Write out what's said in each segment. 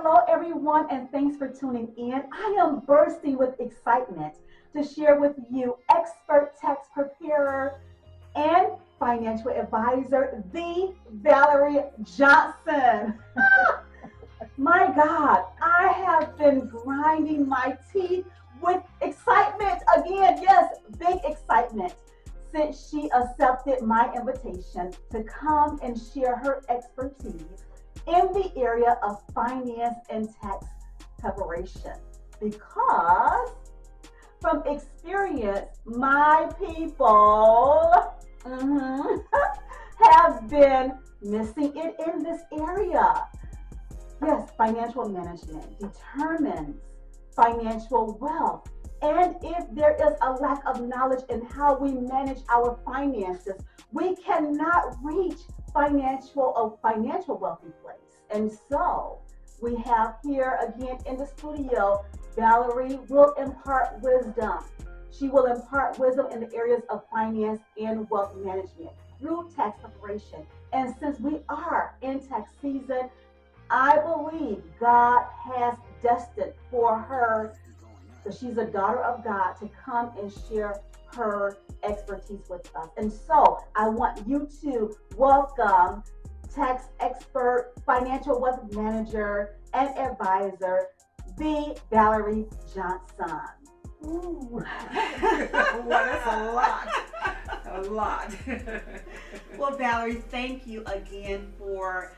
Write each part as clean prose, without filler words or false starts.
Hello, everyone, and thanks for tuning in. I am bursting with excitement to share with you expert tax preparer and financial advisor, the Valerie Johnson. My God, I have been grinding my teeth with excitement again. Yes, big excitement since she accepted my invitation to come and share her expertise in the area of finance and tax preparation. Because from experience, my people have been missing it in this area. Yes, financial management determines financial wealth. And if there is a lack of knowledge in how we manage our finances, we cannot reach financial wealthy place. And so we have here again in the studio, Valerie will impart wisdom. She will impart wisdom in the areas of finance and wealth management through tax preparation. And since we are in tax season, I believe God has destined for her, so she's a daughter of God, to come and share her expertise with us. And so I want you to welcome tax expert, financial wealth manager, and advisor, the Valerie Johnson. Ooh. Well, that's a lot. A lot. Well, Valerie, thank you again for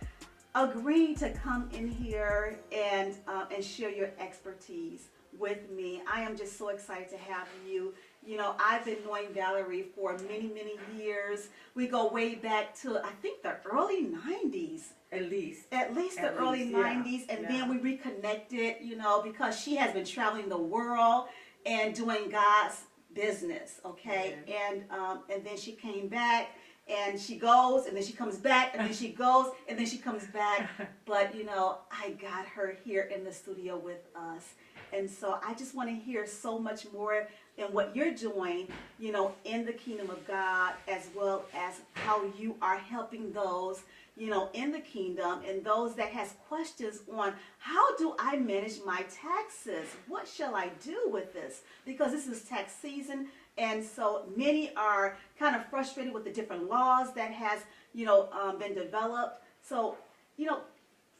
agreeing to come in here and share your expertise with me. I am just so excited to have you. You know, I've been knowing Valerie for many, many years. We go way back to, I think, the early 90s. At least The early 90s. And then we reconnected, you know, because she has been traveling the world and doing God's business, okay? And then she came back. And she goes, and then she comes back, and then she goes, and then she comes back. But, you know, I got her here in the studio with us. And so I just want to hear so much more in what you're doing, you know, in the kingdom of God, as well as how you are helping those, you know, in the kingdom and those that has questions on how do I manage my taxes? What shall I do with this? Because this is tax season. And so many are kind of frustrated with the different laws that has, you know, been developed. So, you know,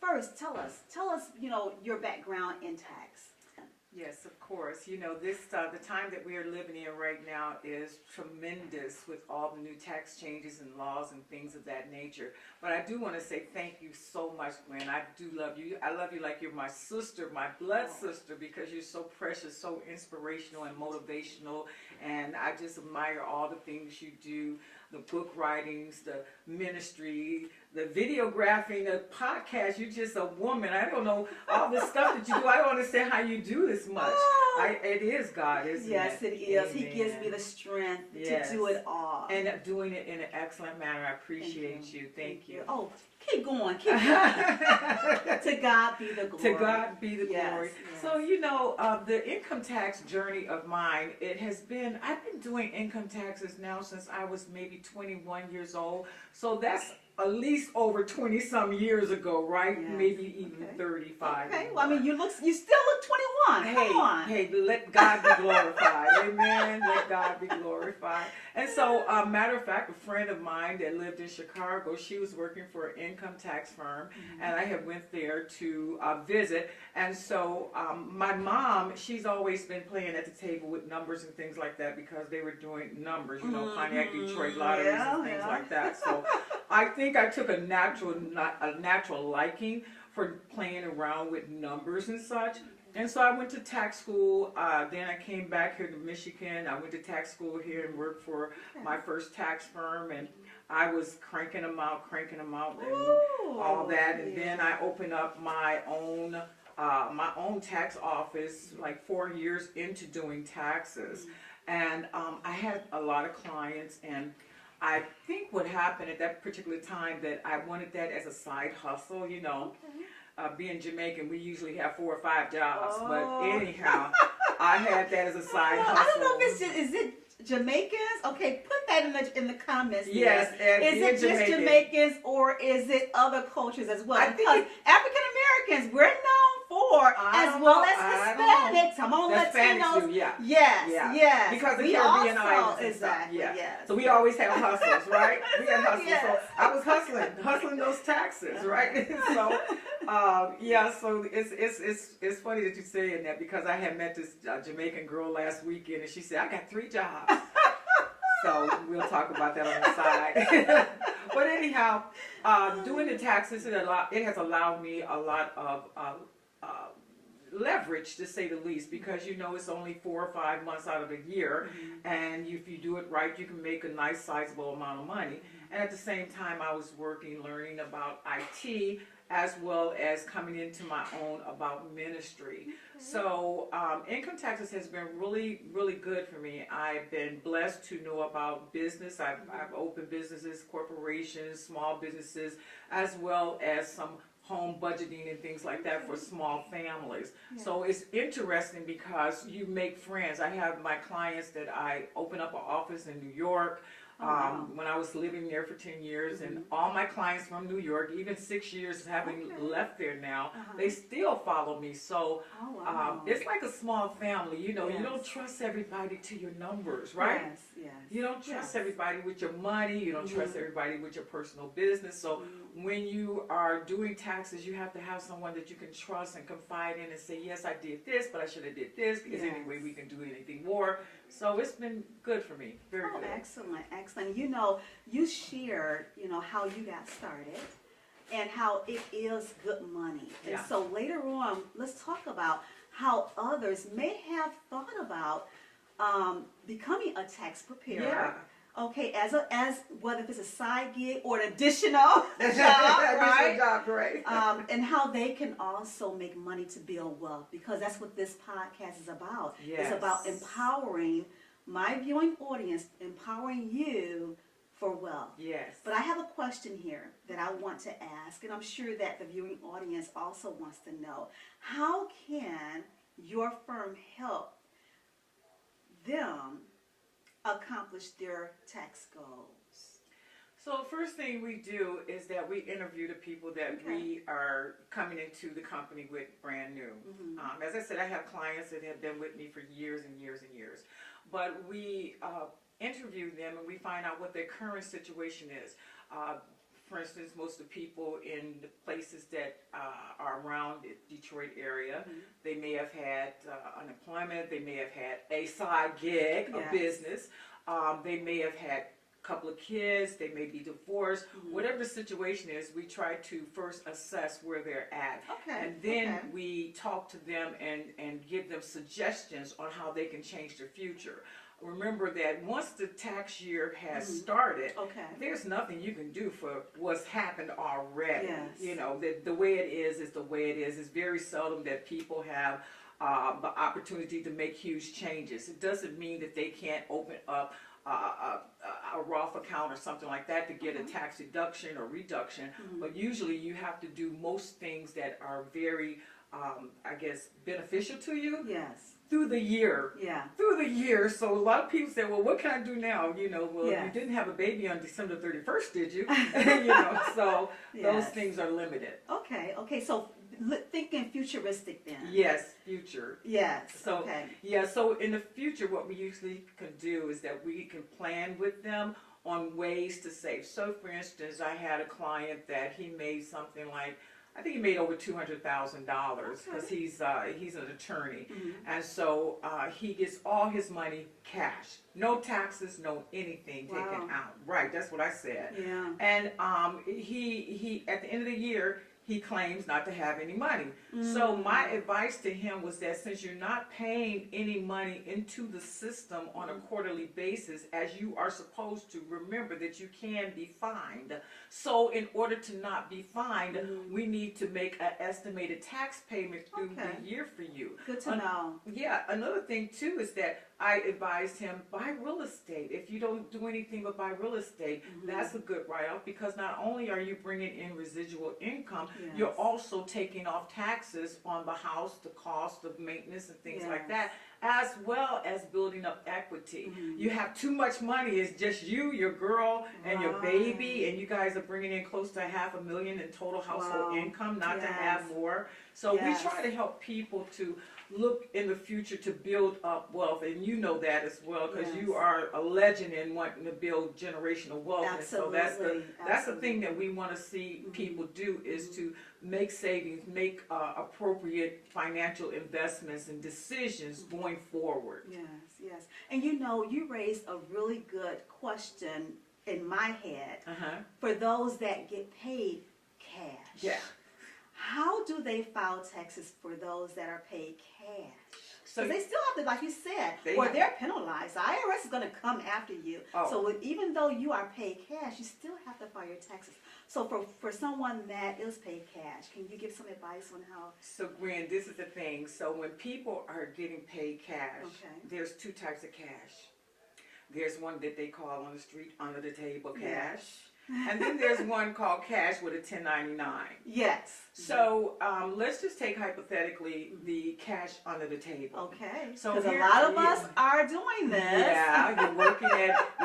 first tell us, you know, your background in tax. Yes, of course. You know, this the time that we are living in right now is tremendous with all the new tax changes and laws and things of that nature. But I do want to say thank you so much, Gwen. I do love you. I love you like you're my sister, my blood sister, because you're so precious, so inspirational and motivational. And I just admire all the things you do, the book writings, the ministry, the videographing, the podcast. You're just a woman. I don't know all the stuff that you do. I don't understand how you do this much. It is God, isn't it? Yes, it is. Amen. He gives me the strength to do it all. And doing it in an excellent manner. I appreciate you. Thank you. Oh, keep going. To God be the glory. To God be the glory. Yes. So, you know, the income tax journey of mine, I've been doing income taxes now since I was maybe 21 years old. So that's at least over 20 some years ago, right? Yes. Maybe even 35. Okay. Well, I mean, you still look 21. Come on. Hey, let God be glorified. Amen. Let God be glorified. And so, matter of fact, a friend of mine that lived in Chicago, she was working for an income tax firm, and I had went there to visit. And so, my mom, she's always been playing at the table with numbers and things like that because they were doing numbers, you know, Pontiac, Detroit lotteries and things like that. So, I think I took a natural liking for playing around with numbers and such. And so I went to tax school. Then I came back here to Michigan. I went to tax school here and worked for my first tax firm. And I was cranking them out and all that. And then I opened up my own tax office like 4 years into doing taxes. And I had a lot of clients, and I think what happened at that particular time that I wanted that as a side hustle, you know. Being Jamaican, we usually have 4 or 5 jobs, but anyhow, I had that as a side hustle. I don't know if is it Jamaicans? Okay, put that in the comments. Yes, and is it just Jamaicans or is it other cultures as well? Because African Americans, we're known poor as well as Hispanics. Come on, Latinos. Too, yeah. Yes, yeah. yes. Because the we Caribbean also, islands and exactly, stuff. Yeah. yes. So we always have hustles, right? We had hustles. Yes. So I was hustling those taxes, right? So, yeah. So it's funny that you saying that because I had met this Jamaican girl last weekend and she said I got 3 jobs. So we'll talk about that on the side. But anyhow, doing the taxes, it has allowed me a lot of leverage, to say the least, because it's only 4 or 5 months out of the year, and if you do it right, you can make a nice sizable amount of money. And at the same time, I was learning about IT, as well as coming into my own about ministry. So income taxes has been really, really good for me. I've been blessed to know about business. I've opened businesses, corporations, small businesses, as well as some home budgeting and things like that for small families. Yeah. So it's interesting because you make friends. I have my clients that I open up an office in New York. When I was living there for 10 years, and all my clients from New York, even 6 years having left there now, they still follow me. So it's like a small family. You don't trust everybody to your numbers, right? Yes, yes. You don't trust everybody with your money. You don't trust everybody with your personal business. So when you are doing taxes, you have to have someone that you can trust and confide in and say, yes, I did this, but I should have did this. Is there any way we can do anything more? So it's been good for me. Very good. Excellent, excellent. You shared, how you got started and how it is good money. And so later on, let's talk about how others may have thought about becoming a tax preparer. Yeah. Okay, as whether it's a side gig or an additional job, right? Job, right. And how they can also make money to build wealth, because that's what this podcast is about. Yes. It's about empowering my viewing audience, empowering you for wealth. Yes. But I have a question here that I want to ask, and I'm sure that the viewing audience also wants to know. How can your firm help them accomplish their tax goals? So first thing we do is that we interview the people that we are coming into the company with brand new. As I said, I have clients that have been with me for years and years and years. But we interview them and we find out what their current situation is. For instance, most of the people in the places that are around the Detroit area, they may have had unemployment, they may have had a side gig, a business, they may have had a couple of kids, they may be divorced. Whatever the situation is, we try to first assess where they're at. And then we talk to them and give them suggestions on how they can change their future. Remember that once the tax year has started, there's nothing you can do for what's happened already. Yes. The way it is the way it is. It's very seldom that people have the opportunity to make huge changes. It doesn't mean that they can't open up a Roth account or something like that to get a tax deduction or reduction, but usually you have to do most things that are very, beneficial to you. Yes. Through the year. Yeah. Through the year. So a lot of people say, well, what can I do now? You didn't have a baby on December 31st, did you? So those things are limited. Okay. So thinking futuristic then. Yes, future. Yes. So, so in the future, what we usually can do is that we can plan with them on ways to save. So for instance, I had a client that he made something like, I think he made over $200,000 because he's an attorney, and so he gets all his money cash, no taxes, no anything taken out. Right, that's what I said. Yeah. And he at the end of the year, he claims not to have any money. So my advice to him was that since you're not paying any money into the system on a quarterly basis, as you are supposed to, remember that you can be fined. So in order to not be fined, we need to make an estimated tax payment through the year for you. Good to know. Yeah, another thing too is that I advised him, buy real estate. If you don't do anything but buy real estate, that's a good write-off, because not only are you bringing in residual income, you're also taking off taxes on the house, the cost of maintenance and things like that. as well as building up equity. You have too much money, it's just you, your girl, and your baby, and you guys are bringing in close to $500,000 in total household income, not to have more. So we try to help people to look in the future to build up wealth, and you know that as well, because you are a legend in wanting to build generational wealth. Absolutely. And so that's the thing that we want to see people do, is to make savings, make appropriate financial investments and decisions going forward. Yes. And you raised a really good question in my head. For those that get paid cash. Yeah. How do they file taxes for those that are paid cash? So they still have to, like you said, they're penalized. The IRS is going to come after you. So even though you are paid cash, you still have to file your taxes. So for someone that is paid cash, can you give some advice on how? So Gwen, this is the thing. So when people are getting paid cash, there's two types of cash. There's one that they call on the street under the table cash. And then there's one called cash with a 1099. Yes. So let's just take hypothetically the cash under the table. Okay. So because a lot of us are doing this. Yeah,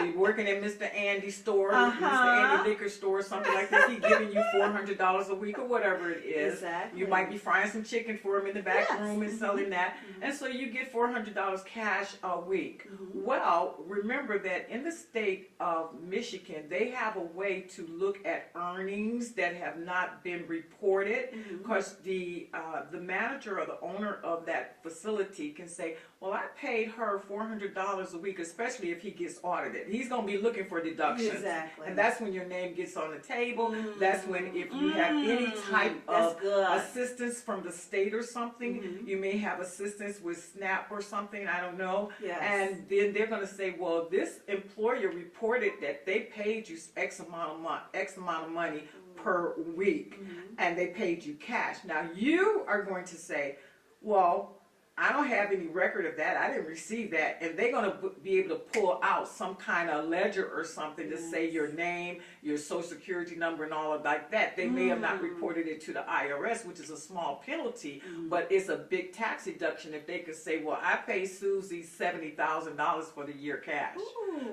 you're working at Mr. Andy's store, Mr. Andy liquor store, something like this. He's giving you $400 a week or whatever it is. Exactly. You might be frying some chicken for him in the back room and selling that, and so you get $400 cash a week. Well, remember that in the state of Michigan, they have a way to look at earnings that have not been reported, because the manager or the owner of that facility can say, well, I paid her $400 a week, especially if he gets audited. He's going to be looking for deductions. Exactly. And that's when your name gets on the table. That's when, if you have any type of assistance from the state or something, you may have assistance with SNAP or something, I don't know. And then they're going to say, well, this employer reported that they paid you X amount of money per week, and they paid you cash. Now you are going to say, well, I don't have any record of that, I didn't receive that, and they're going to be able to pull out some kind of ledger or something to say your name, your social security number, and all of like that. They may have not reported it to the IRS, which is a small penalty, but it's a big tax deduction if they could say, well, I paid Susie $70,000 for the year cash.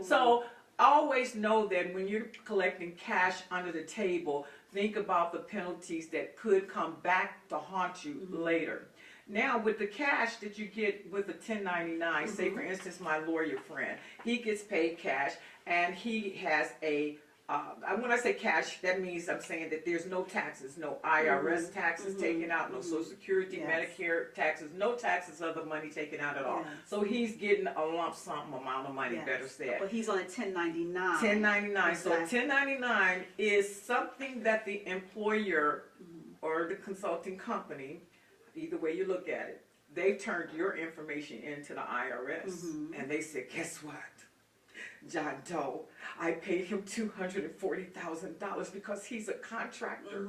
So always know that when you're collecting cash under the table, think about the penalties that could come back to haunt you later. Now, with the cash that you get with a 1099, say for instance my lawyer friend, he gets paid cash, and he has a when I say cash, that means I'm saying that there's no taxes, no IRS taxes taken out, no Social Security, Medicare taxes, no taxes of the money taken out at all. So he's getting a lump sum amount of money, better said. But he's on a 1099. 1099. So 1099 is something that the employer or the consulting company, either way you look at it, they've turned your information into the IRS, and they said, guess what? John Doe, I paid him $240,000 because he's a contractor.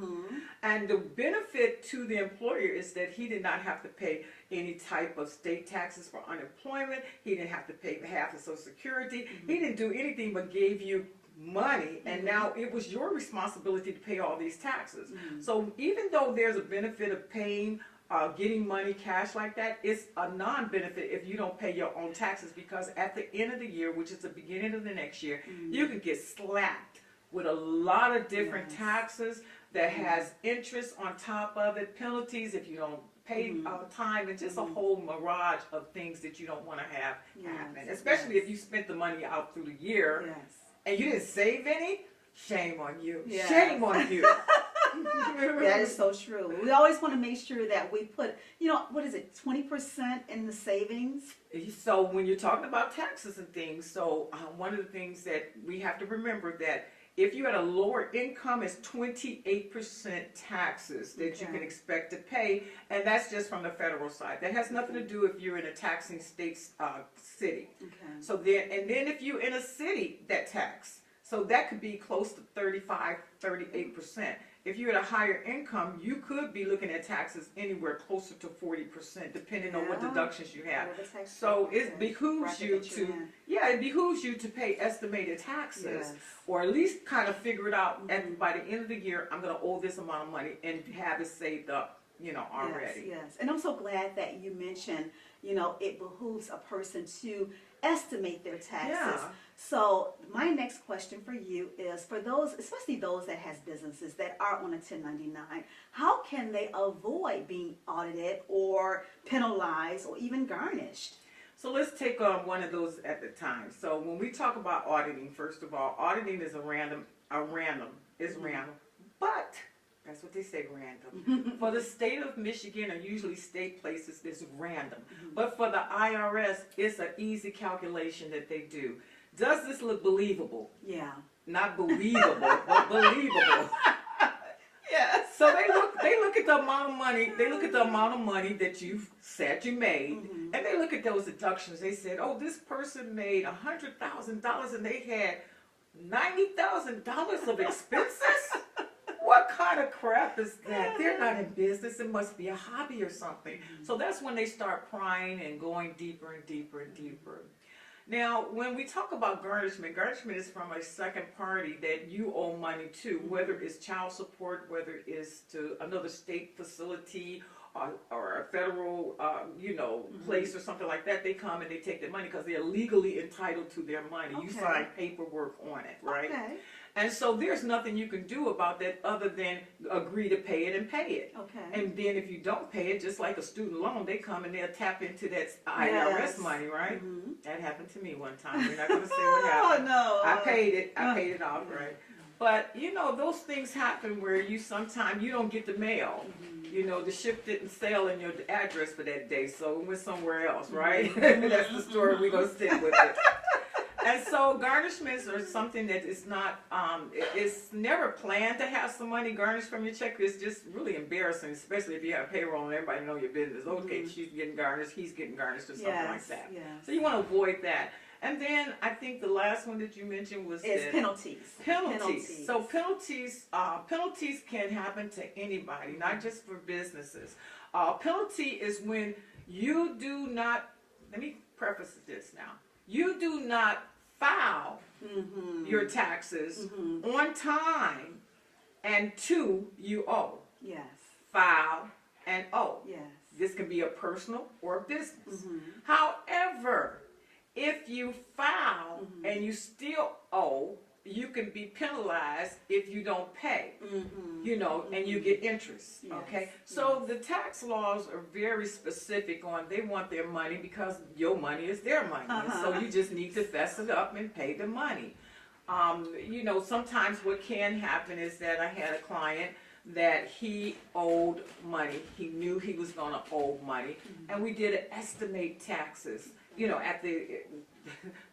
And the benefit to the employer is that he did not have to pay any type of state taxes for unemployment. He didn't have to pay half of Social Security. He didn't do anything but gave you money, and now it was your responsibility to pay all these taxes. So even though there's a benefit of paying getting money cash like that, it's a non-benefit if you don't pay your own taxes, because at the end of the year, which is the beginning of the next year, you can get slapped with a lot of different taxes that has interest on top of it, penalties if you don't pay time, and just a whole mirage of things that you don't want to have happen, especially if you spent the money out through the year and you didn't save any. Shame on you. Shame on you. That is so true. We always want to make sure that we put, what is it, 20% in the savings? So when you're talking about taxes and things, so one of the things that we have to remember that if you're at a lower income, it's 28% taxes that you can expect to pay, and that's just from the federal side. That has nothing to do if you're in a taxing state city. So then if you're in a city that tax, so that could be close to 35, 38%. If you're at a higher income, you could be looking at taxes anywhere closer to 40%, depending on what deductions you have. So it behooves you to pay estimated taxes, or at least kind of figure it out. And by the end of the year, I'm going to owe this amount of money and have it saved up. already. Yes. And I'm so glad that you mentioned, it behooves a person to estimate their taxes. Yeah. So my next question for you is, for those, especially those that has businesses that are on a 1099, how can they avoid being audited or penalized or even garnished? So let's take one of those at the time. So when we talk about auditing, first of all, auditing is random, but that's what they say, random. For the state of Michigan, or usually state places, it's random. But for the IRS, it's an easy calculation that they do. Does this look believable? Yeah. Not believable, but believable. Yes. So they look at the amount of money. They look at the amount of money that you said you made, and they look at those deductions. They said, "Oh, this person made $100,000, and they had $90,000 of expenses. What kind of crap is that? They're not in business. It must be a hobby or something." So that's when they start prying and going deeper and deeper and deeper. Now, when we talk about garnishment is from a second party that you owe money to, whether it's child support, whether it's to another state facility or a federal, place or something like that. They come and they take their money because they're legally entitled to their money. Okay. You sign paperwork on it, right? Okay. And so there's nothing you can do about that other than agree to pay it and pay it. Okay. And then if you don't pay it, just like a student loan, they come and they'll tap into that IRS Yes. money, right? Mm-hmm. That happened to me one time. We're not going to say what happened. Oh, no. I paid it. I paid it off, right? But, those things happen where you sometimes you don't get the mail. The ship didn't sail in your address for that day, so it went somewhere else, right? That's the story. We're going to stick with it. And so garnishments are something that is not, it's never planned to have some money garnished from your check. It's just really embarrassing, especially if you have payroll and everybody know your business. Okay, she's getting garnished, he's getting garnished or something like that. Yes. So you want to avoid that. And then I think the last one that you mentioned was Penalties. Penalties. So penalties can happen to anybody, not just for businesses. Penalty is when you do not, let me preface this now. You do not file your taxes on time, and you owe. Yes. File and owe. Yes. This can be a personal or a business. However, if you file and you still owe, you can be penalized if you don't pay, and you get interest, Yes. okay? So the tax laws are very specific on, they want their money because your money is their money. And so you just need to fess it up and pay the money. Sometimes what can happen is that I had a client that he owed money. He knew he was going to owe money, and we did an estimate taxes.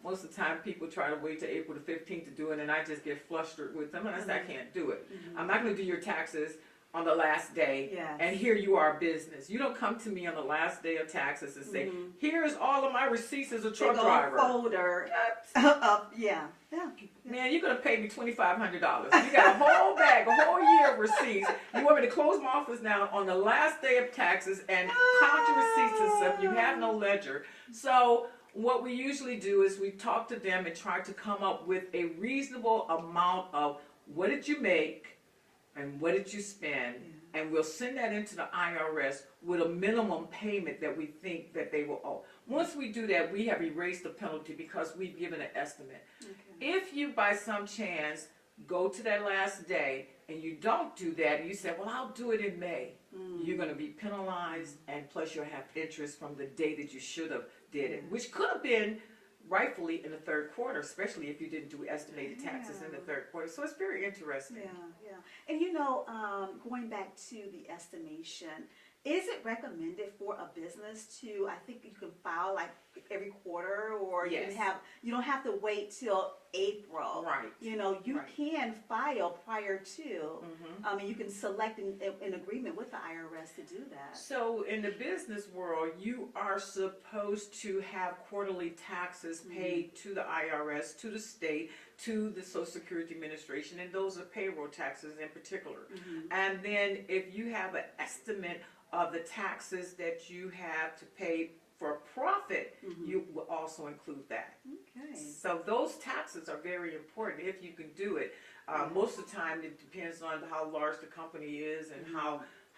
Most of the time people try to wait till April the 15th to do it, and I just get flustered with them, and I say, I can't do it. I'm not going to do your taxes on the last day, and here you are business. You don't come to me on the last day of taxes and say, here's all of my receipts as a truck driver. Folder. Yeah. Man, you're going to pay me $2,500. You got a whole bag, a whole year of receipts. You want me to close my office down on the last day of taxes and count your receipts and stuff. You have no ledger. So what we usually do is we talk to them and try to come up with a reasonable amount of what did you make and what did you spend, and we'll send that into the IRS with a minimum payment that we think that they will owe. Once we do that, we have erased the penalty because we've given an estimate. If you by some chance go to that last day and you don't do that, and you say, well, I'll do it in May, you're going to be penalized, and plus you'll have interest from the day that you should have did it, which could have been rightfully in the third quarter, especially if you didn't do estimated taxes in the third quarter. So it's very interesting. Yeah. And going back to the estimation, is it recommended for a business to, I think you can file like every quarter, or you don't have to wait till April. Right. You can file prior to, you can select an agreement with the IRS to do that. So in the business world, you are supposed to have quarterly taxes paid to the IRS, to the state, to the Social Security Administration, and those are payroll taxes in particular. And then if you have an estimate of the taxes that you have to pay for profit, you will also include that. Okay. So those taxes are very important if you can do it. Most of the time it depends on how large the company is and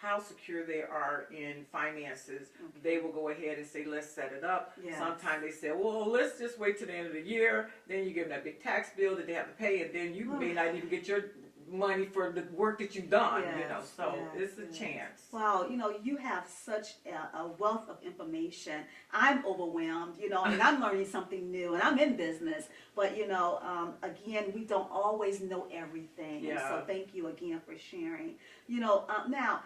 how secure they are in finances, they will go ahead and say, let's set it up. Yes. Sometimes they say, well, let's just wait till the end of the year. Then you give them that big tax bill that they have to pay, and then you may not even get your money for the work that you've done, you know, so it's a chance. Wow, you know, you have such a wealth of information. I'm overwhelmed, you know, and I'm learning something new, and I'm in business, but, you know, again, we don't always know everything. Yeah. So thank you again for sharing. You know, now,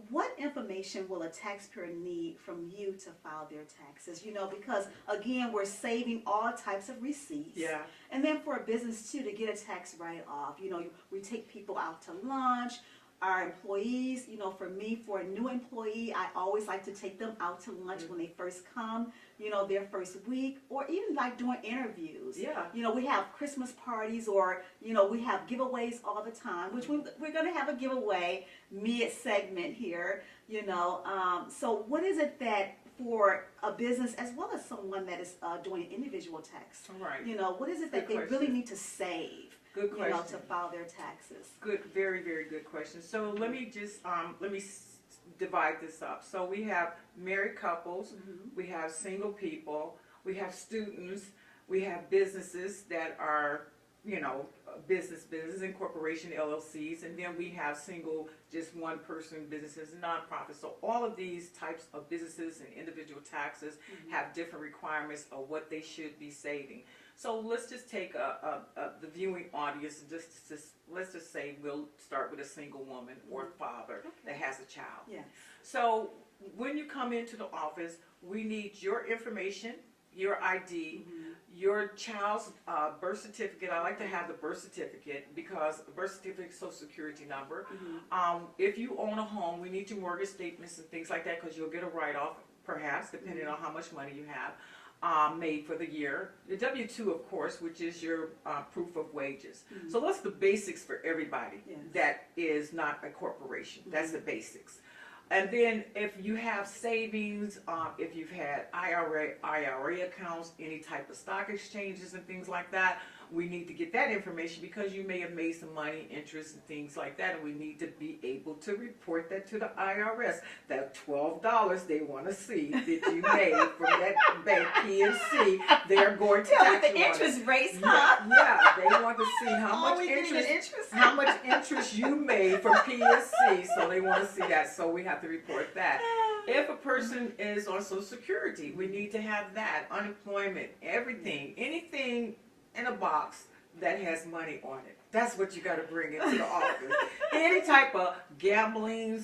what information will a taxpayer need from you to file their taxes? You know, because again, we're saving all types of receipts. Yeah. And then for a business too, to get a tax write-off, you know, we take people out to lunch. Our employees, you know, for me, for a new employee, I always like to take them out to lunch when they first come, you know, their first week, or even like doing interviews. Yeah. You know, we have Christmas parties, or, you know, we have giveaways all the time, which we're going to have a giveaway mid-segment here, you know. So what is it that for a business as well as someone that is doing individual tax, Right. you know, what is it that they really need to save? Good question. You know, to file their taxes. Good, very, very good question. So let me just divide this up. So we have married couples, we have single people, we have students, we have businesses that are, you know, business incorporation LLCs, and then we have single, just one person businesses and nonprofits. So all of these types of businesses and individual taxes have different requirements of what they should be saving. So let's just take the viewing audience, and let's just say we'll start with a single woman or father that has a child. Yes. So when you come into the office, we need your information, your ID, your child's birth certificate. I like to have the birth certificate because the birth certificate is Social Security number. If you own a home, we need your mortgage statements and things like that, because you'll get a write-off, perhaps, depending on how much money you have. Made for the year. The W-2, of course, which is your proof of wages. So that's the basics for everybody that is not a corporation. That's the basics. And then if you have savings, if you've had IRA accounts, any type of stock exchanges and things like that, we need to get that information, because you may have made some money, interest, and things like that, and we need to be able to report that to the IRS. That $12 they want to see that you made from that bank PNC, they're going to tax the interest rates, huh? Yeah, they want to see how much interest you made from PNC, so they want to see that. So we have to report that. If a person is on Social Security, we need to have that. Unemployment, everything, anything in a box that has money on it. That's what you got to bring into the office. Any type of gambling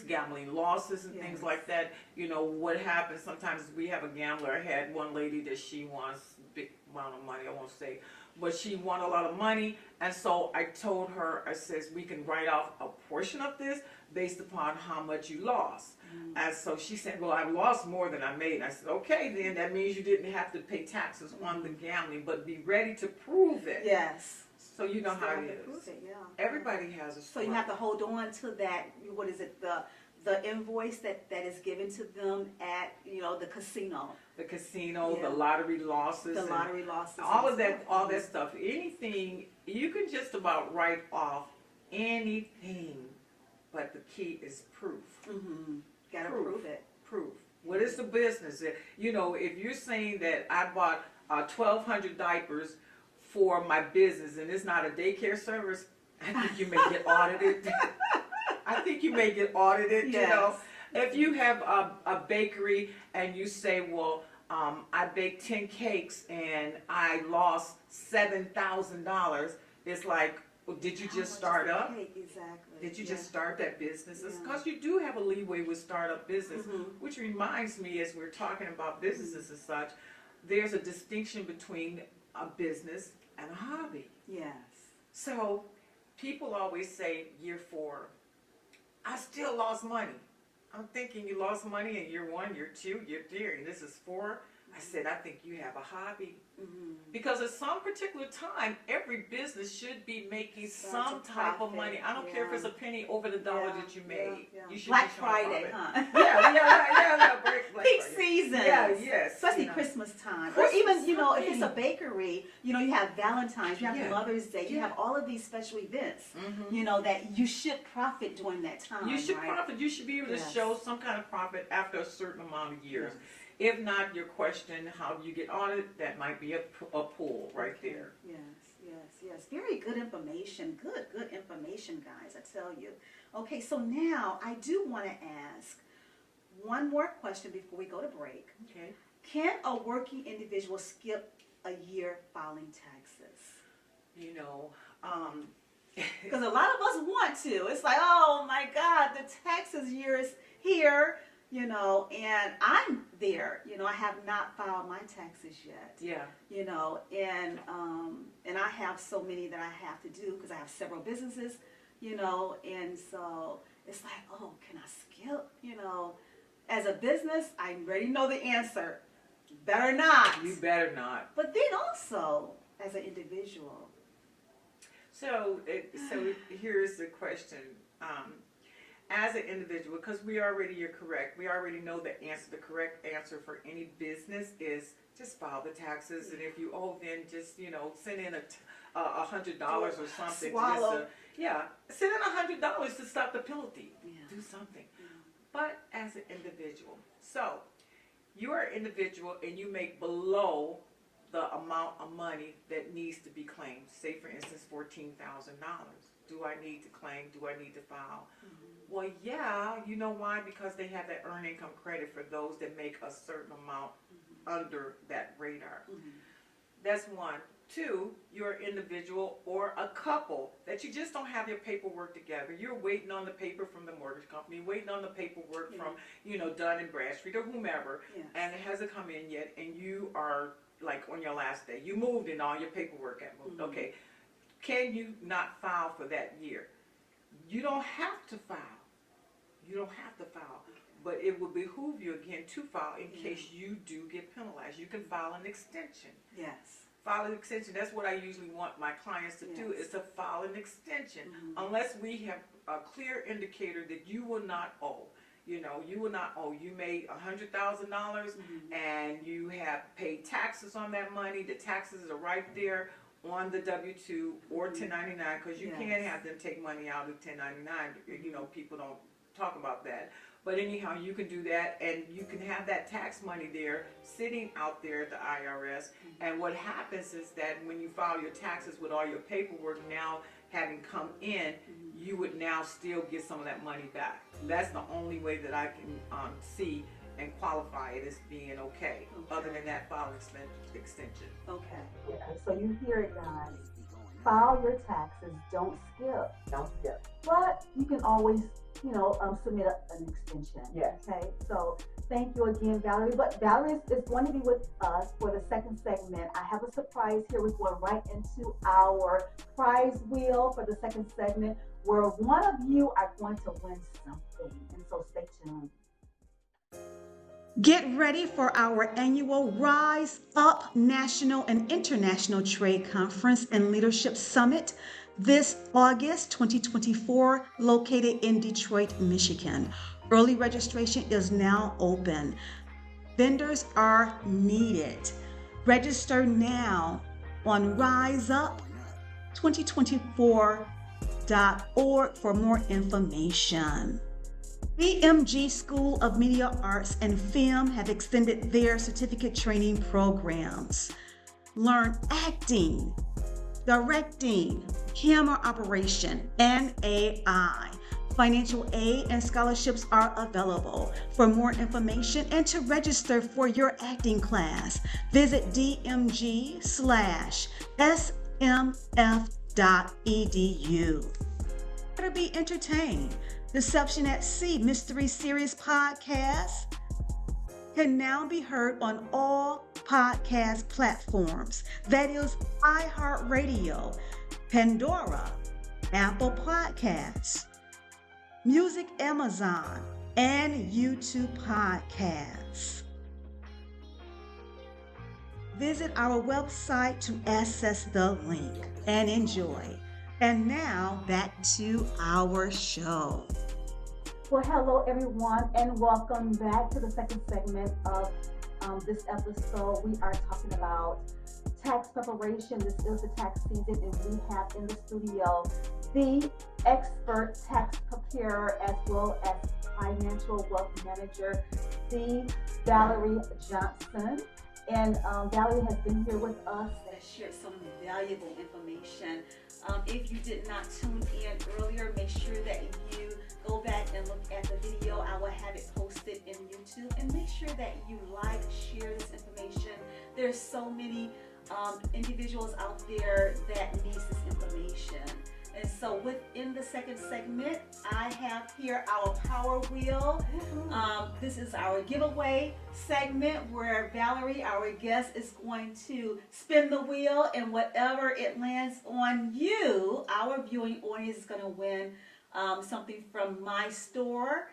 losses and things like that. You know, what happens sometimes, we have a gambler. I had one lady that she wants a big amount of money, I won't say, but she won a lot of money, and so I told her, I says, we can write off a portion of this based upon how much you lost. And so she said, well, I lost more than I made. I said, okay, then that means you didn't have to pay taxes on the gambling, but be ready to prove it. Yes. So you know how it is. Prove it, yeah. Everybody has a So you have to hold on to that, what is it, the invoice that is given to them at, you know, the casino. The casino, the lottery losses. The lottery losses. All of that, all that stuff. Anything, you can just about write off anything, but the key is proof. Gotta prove it. Proof. What is the business? You know, if you're saying that I bought 1,200 diapers for my business and it's not a daycare service, I think you may get audited. I think you may get audited, you know. If you have a bakery and you say, well, I baked 10 cakes and I lost $7,000, it's like, well, did you just start up? Exactly. Did you just start that business? Because you do have a leeway with startup business, which reminds me, as we're talking about businesses and such, there's a distinction between a business and a hobby. Yes. So people always say year 4, I still lost money. I'm thinking you lost money in year 1, year 2, year 3, and this is 4. I said, I think you have a hobby. Mm-hmm. Because at some particular time, every business should be making some type of money. I don't care if it's a penny over the dollar that you made. You should Black be showing Friday, profit. huh? Yeah. Black Peak Friday. season. Yeah, yes. Especially you know. Christmas time. Christmas or even, you know, if time. it's a bakery, you know, you have Valentine's, you have Yeah. Mother's Day, you Yeah. have all of these special events, Mhm. you know, that you should profit during that time. You should right? profit. You should be able to Yes. show some kind of profit after a certain amount of years. Yes. If not, your question, how do you get audited? That might be a pull right Okay. there. Yes. Very good information. Good information, guys, I tell you. Okay, so now I do want to ask one more question before we go to break. Okay. Can a working individual skip a year filing taxes? You know, Because a lot of us want to. It's like, oh my God, the taxes year is here, you know, and I'm there. You know, I have not filed my taxes yet. yeah. You know, and I have so many that I have to do because I have several businesses, you know, and so it's like, oh, can I skip? You know, as a business, I already know the answer. Better not. You better not. But then also, as an individual. So here's the question. As an individual, because you're correct, we already know the answer. The correct answer for any business is just file the taxes, and if you owe, then just, you know, send in $100 or something. Swallow. Send in $100 to stop the penalty. Yeah. Do something. But as an individual, so you are an individual and you make below the amount of money that needs to be claimed. Say, for instance, $14,000. Do I need to claim? Do I need to file? Mm-hmm. Well, yeah. You know why? Because they have that earned income credit for those that make a certain amount under that radar. Mm-hmm. That's one. Two, you're an individual or a couple that you just don't have your paperwork together. You're waiting on the paper from the mortgage company, waiting on the paperwork from, you know, Dun and Bradstreet or whomever, and it hasn't come in yet, and you are like on your last day. You moved and all your paperwork got moved. Mm-hmm. Okay. Can you not file for that year? You don't have to file. You don't have to file. But it will behoove you again to file in case you do get penalized. You can file an extension. Yes. File an extension. That's what I usually want my clients to do, is to file an extension. Unless we have a clear indicator that you will not owe. You know, you will not owe. You made $100,000 and you have paid taxes on that money. The taxes are right there on the W-2 or 1099, because you can't have them take money out of 1099. You know, people don't talk about that. But anyhow, you can do that, and you can have that tax money there sitting out there at the IRS. And what happens is that when you file your taxes with all your paperwork now having come in, you would now still get some of that money back. That's the only way that I can see and qualify it as being okay. Other than that, file extension. Okay. So you hear it, guys. File your taxes. Don't skip. Don't skip. But you can always, you know, submit an extension. Yes. Okay. So thank you again, Valerie. But Valerie is going to be with us for the second segment. I have a surprise here. We're going right into our prize wheel for the second segment, where one of you are going to win something. And so stay tuned. Get ready for our annual Rise Up National and International Trade Conference and Leadership Summit this August 2024, located in Detroit, Michigan. Early registration is now open. Vendors are needed. Register now on riseup2024.org for more information. BMG School of Media Arts and Film have extended their certificate training programs. Learn acting, directing, camera operation, and AI. Financial aid and scholarships are available. For more information and to register for your acting class, visit dmg/smf.edu. To be entertained. Deception at Sea Mystery Series podcast can now be heard on all podcast platforms. That is iHeartRadio, Pandora, Apple Podcasts, Music Amazon, and YouTube Podcasts. Visit our website to access the link and enjoy. And now back to our show. Well, hello everyone, and welcome back to the second segment of this episode. We are talking about tax preparation. This is the tax season, and we have in the studio the expert tax preparer as well as financial wealth manager, the Valerie Johnson. And Valerie has been here with us and shared some valuable information. If you did not tune in earlier, make sure that you go back and look at the video. I will have it posted in YouTube, and make sure that you like, share this information. There's so many individuals out there that needs this information. And so within the second segment, I have here our Power Wheel. This is our giveaway segment where Valerie, our guest, is going to spin the wheel, and whatever it lands on you, our viewing audience is going to win something from my store,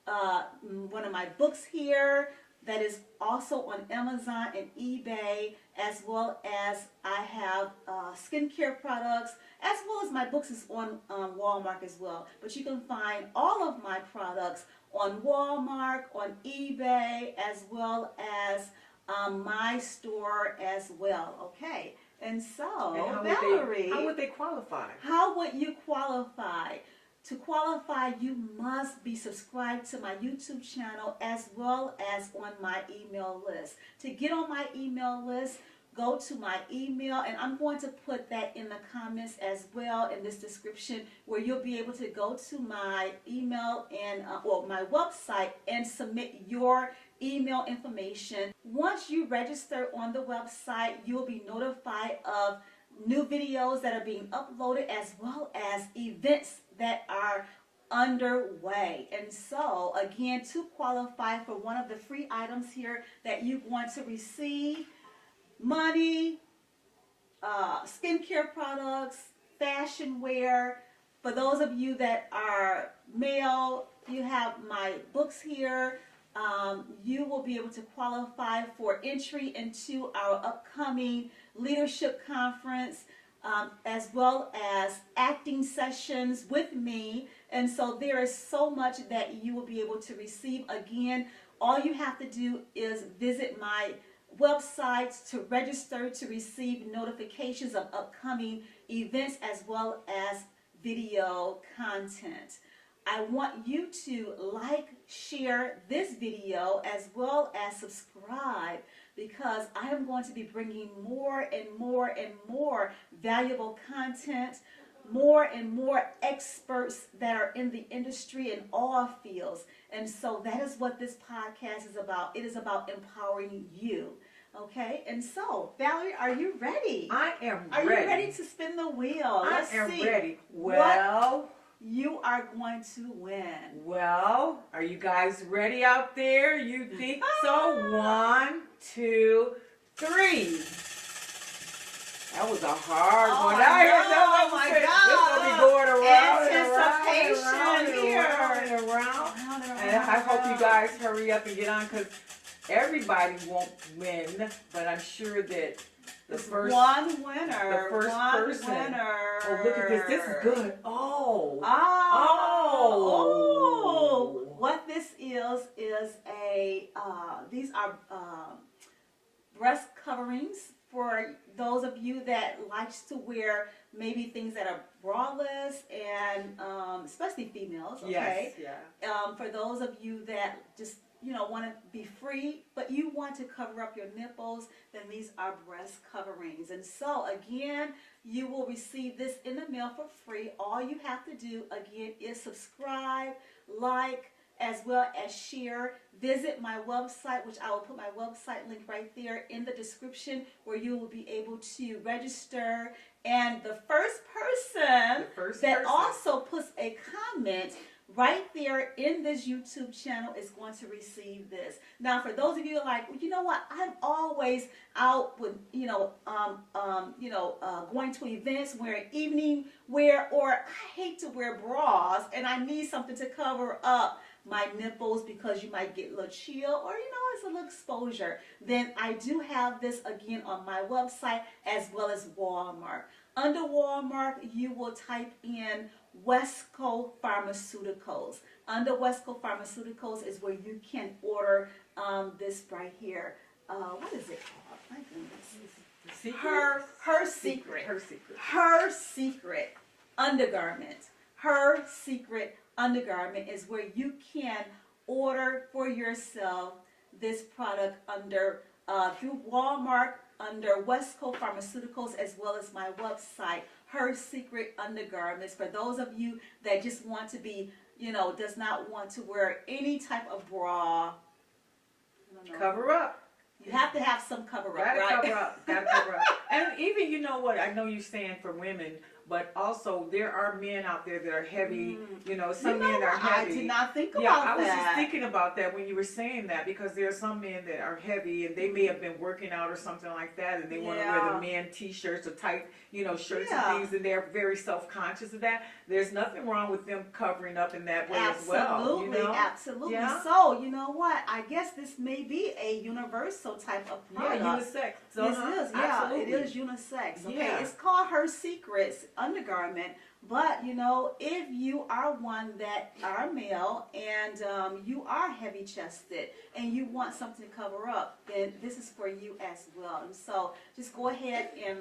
one of my books here that is also on Amazon and eBay, as well as I have skincare products, as well as my books is on Walmart as well. But you can find all of my products on Walmart, on eBay, as well as my store as well. Okay, and so Valerie, how would they qualify? How would you qualify? To qualify, you must be subscribed to my YouTube channel as well as on my email list. To get on my email list, go to my email, and I'm going to put that in the comments as well in this description, where you'll be able to go to my email and or my website and submit your email information. Once you register on the website, you'll be notified of new videos that are being uploaded, as well as events that are underway. And so again, to qualify for one of the free items here that you want to receive, money, skincare products, fashion wear. For those of you that are male, you have my books here. You will be able to qualify for entry into our upcoming leadership conference, as well as acting sessions with me. And so there is so much that you will be able to receive. Again, all you have to do is visit my websites to register to receive notifications of upcoming events as well as video content. I want you to like, share this video, as well as subscribe, because I am going to be bringing more and more and more valuable content, more and more experts that are in the industry in all fields. And so that is what this podcast is about. It is about empowering you. Okay, and so Valerie, are you ready? I am ready. Are you ready to spin the wheel? Let's see. I am ready. Well, what you are going to win. Well, are you guys ready out there? You think so? 1, 2, 3. That was a hard one. Oh my God. It's going to be going around Anticipation here. And around. And I hope you guys hurry up and get on, because everybody won't win, but I'm sure that the first one winner. The first one person. Winner. Oh, look at this. This is good. Oh. What this is a these are breast coverings for those of you that likes to wear maybe things that are braless, and especially females. Okay. Yes. Yeah. For those of you that just want to be free, but you want to cover up your nipples, then these are breast coverings. And so again, you will receive this in the mail for free. All you have to do again is subscribe, like, as well as share. Visit my website, which I will put my website link right there in the description, where you will be able to register. And the first person also puts a comment right there in this YouTube channel is going to receive this. Now, for those of you who are like, well, you know what? I'm always out with, going to events wearing evening wear, or I hate to wear bras and I need something to cover up my nipples because you might get a little chill, or it's a little exposure. Then I do have this again on my website as well as Walmart. Under Walmart, you will type in Westco Pharmaceuticals. Under Westco Pharmaceuticals is where you can order this right here. What is it called? My goodness. Her secret. Her secret undergarment. Her secret undergarment is where you can order for yourself this product under through Walmart, under Westco Pharmaceuticals, as well as my website, Her Secret Undergarments. For those of you that just want to be, does not want to wear any type of bra. Cover up. You have to have some cover up, Gotta right? cover up. Gotta cover up. And even, you know what, I know you're saying for women, but also there are men out there that are heavy. Some men are heavy. I did not think about I was that. just thinking about that when you were saying that, because there are some men that are heavy and they may have been working out or something like that, and they want to wear the man t-shirts or tight, shirts and things, and they're very self-conscious of that. There's nothing wrong with them covering up in that way as well. Absolutely. Yeah. So, you know what? I guess this may be a universal type of product. Yeah, unisex. This is, absolutely. it is unisex. Okay, Yeah. it's called Her Secrets undergarment. But if you are one that are male and you are heavy chested and you want something to cover up, then this is for you as well. And so just go ahead and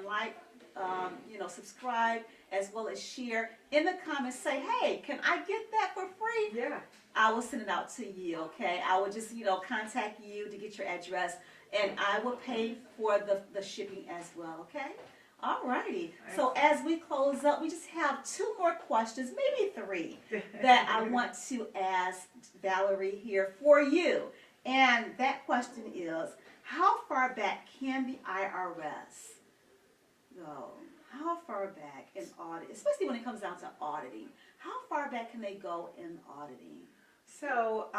subscribe as well as share. In the comments, say, hey, can I get that for free? Yeah. I will send it out to you, okay? I will just, contact you to get your address, and I will pay for the shipping as well, okay? All righty. So as we close up, we just have 2 more questions, maybe 3, that I want to ask Valerie here for you. And that question is, how far back can the IRS go? How far back in audit, especially when it comes down to auditing, how far back can they go in auditing? So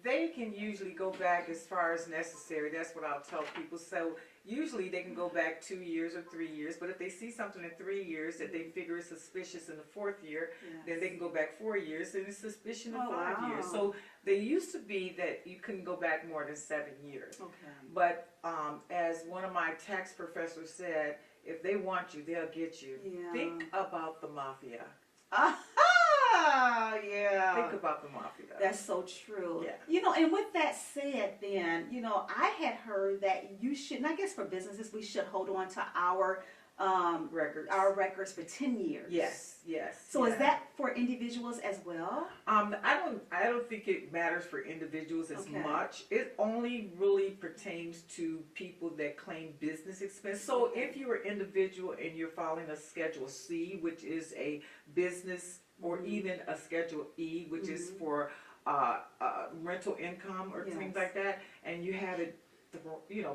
they can usually go back as far as necessary. That's what I'll tell people. So usually they can go back 2 years or 3 years, but if they see something in 3 years that they figure is suspicious in the 4th year, then they can go back 4 years, and it's suspicion in 5 years. So they used to be that you couldn't go back more than 7 years. Okay. But as one of my tax professors said, if they want you, they'll get you. Yeah. Think about the mafia. Yeah. Think about the mafia. That's so true. Yeah. And with that said, then, I had heard that you should, and I guess for businesses, we should hold on to our records for 10 years. Yes. So is that for individuals as well? I don't think it matters for individuals as much. It only really pertains to people that claim business expense. So if you're an individual and you're filing a Schedule C, which is a business, or even a Schedule E, which is for rental income or things like that, and you have it,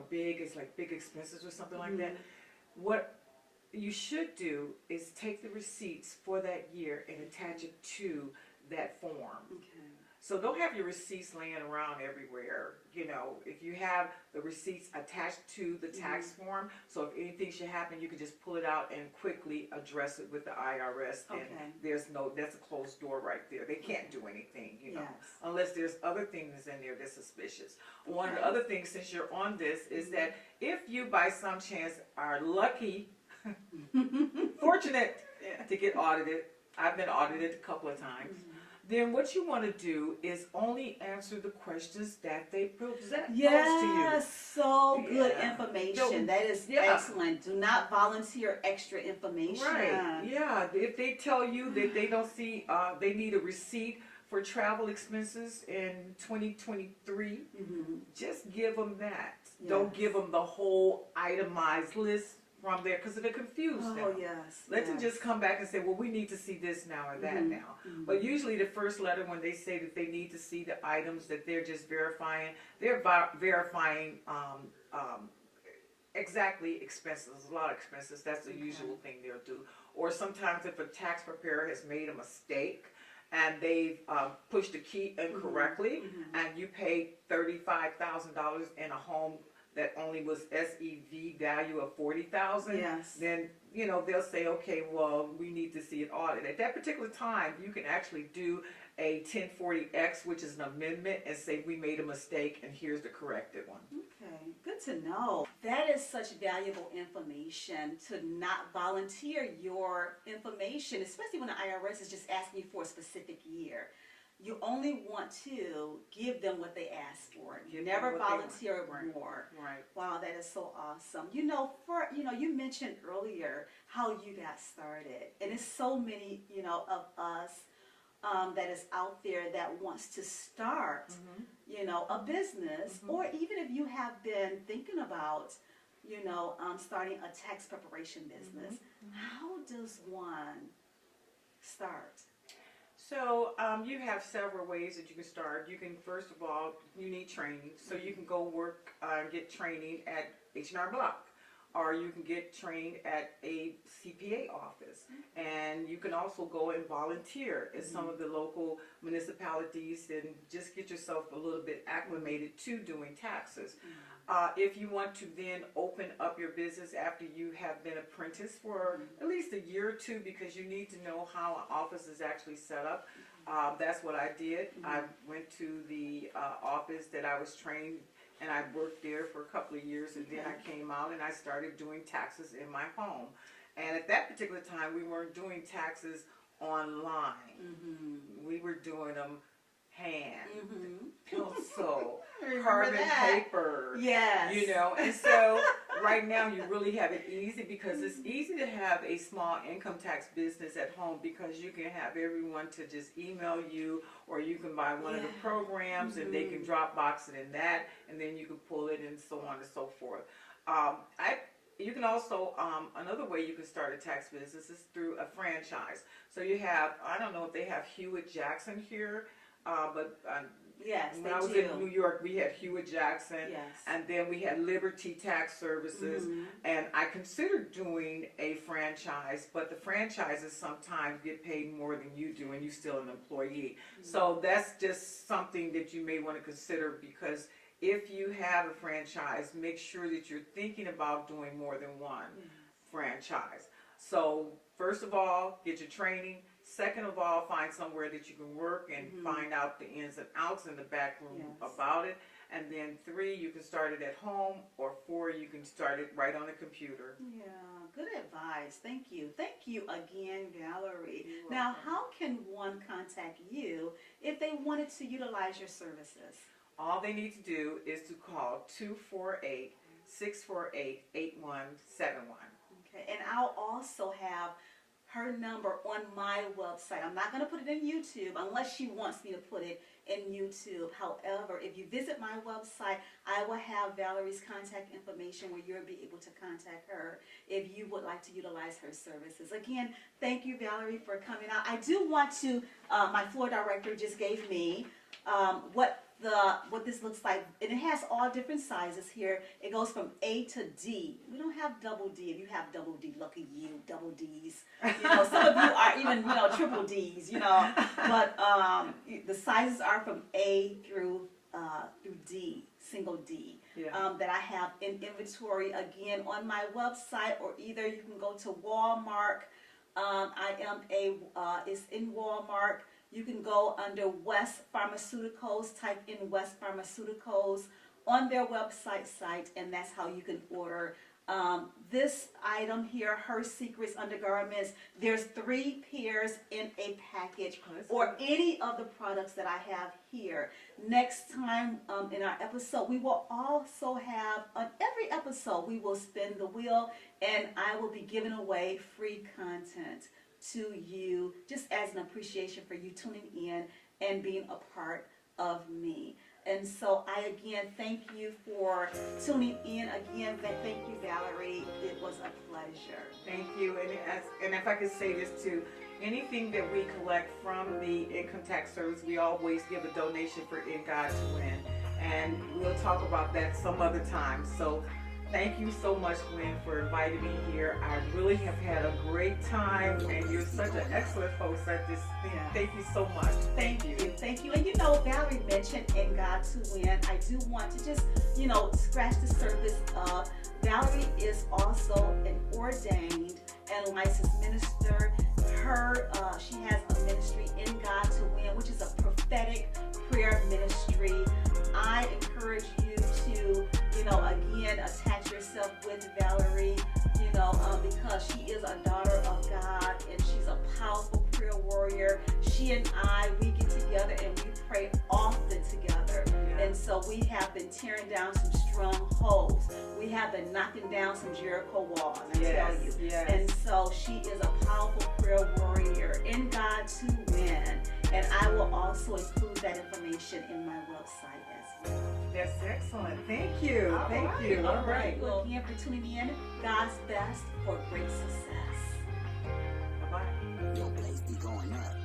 big, it's like big expenses or something like that, what you should do is take the receipts for that year and attach it to that form. Okay. So don't have your receipts laying around everywhere. If you have the receipts attached to the tax form, so if anything should happen, you can just pull it out and quickly address it with the IRS. And that's a closed door right there. They can't do anything, unless there's other things in there that's suspicious. One of the other things, since you're on this, is that if you by some chance are lucky, fortunate to get audited, I've been audited a couple of times, then what you want to do is only answer the questions that they present to you. Yes, so good information. That is excellent. Do not volunteer extra information. Right. Yeah. If they tell you that they don't see, they need a receipt for travel expenses in 2023, just give them that. Yes. Don't give them the whole itemized list from there, because it'll confuse them. Oh, yes. Let them just come back and say, well, we need to see this now or that now. But usually the first letter, when they say that they need to see the items that they're just verifying, they're verifying exactly expenses, a lot of expenses. That's the usual thing they'll do. Or sometimes if a tax preparer has made a mistake and they've pushed a key incorrectly, and you paid $35,000 in a home that only was SEV value of $40,000, then they'll say, okay, well, we need to see it audited. At that particular time, you can actually do a 1040X, which is an amendment, and say we made a mistake and here's the corrected one. Okay, good to know. That is such valuable information, to not volunteer your information, especially when the IRS is just asking you for a specific year. You only want to give them what they ask for. You never volunteer more. Right. Wow, that is so awesome. You mentioned earlier how you got started, and it's so many, of us that is out there that wants to start, a business, or even if you have been thinking about, starting a tax preparation business. How does one start? So you have several ways that you can start. You can, first of all, you need training. So you can go work, get training at H&R Block, or you can get trained at a CPA office. And you can also go and volunteer at some of the local municipalities and just get yourself a little bit acclimated to doing taxes. If you want to then open up your business after you have been apprenticed for at least a year or two, because you need to know how an office is actually set up. That's what I did. I went to the office that I was trained, and I worked there for a couple of years, and then I came out and I started doing taxes in my home. And at that particular time, we weren't doing taxes online. We were doing them hand, pencil, carbon paper. Yes. And so right now you really have it easy, because it's easy to have a small income tax business at home, because you can have everyone to just email you, or you can buy one of the programs and they can Dropbox it in that, and then you can pull it and so on and so forth. You can also, another way you can start a tax business is through a franchise. So you have, I don't know if they have Hewitt Jackson here, but yes, when I was in New York, we had Hewitt Jackson, and then we had Liberty Tax Services, and I considered doing a franchise, but the franchises sometimes get paid more than you do, and you're still an employee. So that's just something that you may want to consider, because if you have a franchise, make sure that you're thinking about doing more than one franchise. So first of all, get your training. Second of all, find somewhere that you can work and find out the ins and outs in the back room about it. And then 3, you can start it at home, or 4, you can start it right on the computer. Yeah, good advice. Thank you. Thank you again, Valerie. Now, how can one contact you if they wanted to utilize your services? All they need to do is to call 248-648-8171. Okay, and I'll also have her number on my website. I'm not going to put it in YouTube unless she wants me to put it in YouTube. However, if you visit my website, I will have Valerie's contact information where you'll be able to contact her if you would like to utilize her services. Again, thank you, Valerie, for coming out. I do want to, my floor director just gave me what this looks like, and it has all different sizes here. It goes from A to D. We don't have double D. If you have double D, lucky you, double D's. Some of you are even, triple D's, But the sizes are from A through D, single D, that I have in inventory, again, on my website, or either you can go to Walmart. It's in Walmart. You can go under West Pharmaceuticals, type in West Pharmaceuticals on their website site, and that's how you can order this item here, Her Secrets undergarments. There's 3 pairs in a package, or any of the products that I have here. Next time in our episode, we will also have, on every episode, we will spin the wheel, and I will be giving away free content to you, just as an appreciation for you tuning in and being a part of me. And so I again thank you for tuning in. Again, thank you, Valerie. It was a pleasure. Thank you. And if I could say this too, anything that we collect from the income tax service, we always give a donation for In God to Win. And we'll talk about that some other time. So thank you so much, Gwen, for inviting me here. I really have had a great time, and you're such an excellent host. Thank you so much. Thank you. Thank you. And Valerie mentioned In God to Win. I do want to just, scratch the surface of Valerie is also an ordained and licensed minister. She has a ministry in God to Win, which is a prophetic prayer ministry. I encourage you to, again, attach yourself with Valerie, because she is a daughter of God and she's a powerful prayer warrior. She and we get together and we pray often together. And so we have been tearing down some strongholds. We have been knocking down some Jericho walls, I tell you. Yes. And so she is a powerful prayer warrior in God to Win. And I will also include that information in my website as well. That's excellent. Thank you. Thank you. All right. Well, again, for tuning in, God's best for great success. Bye-bye. Your place be going up.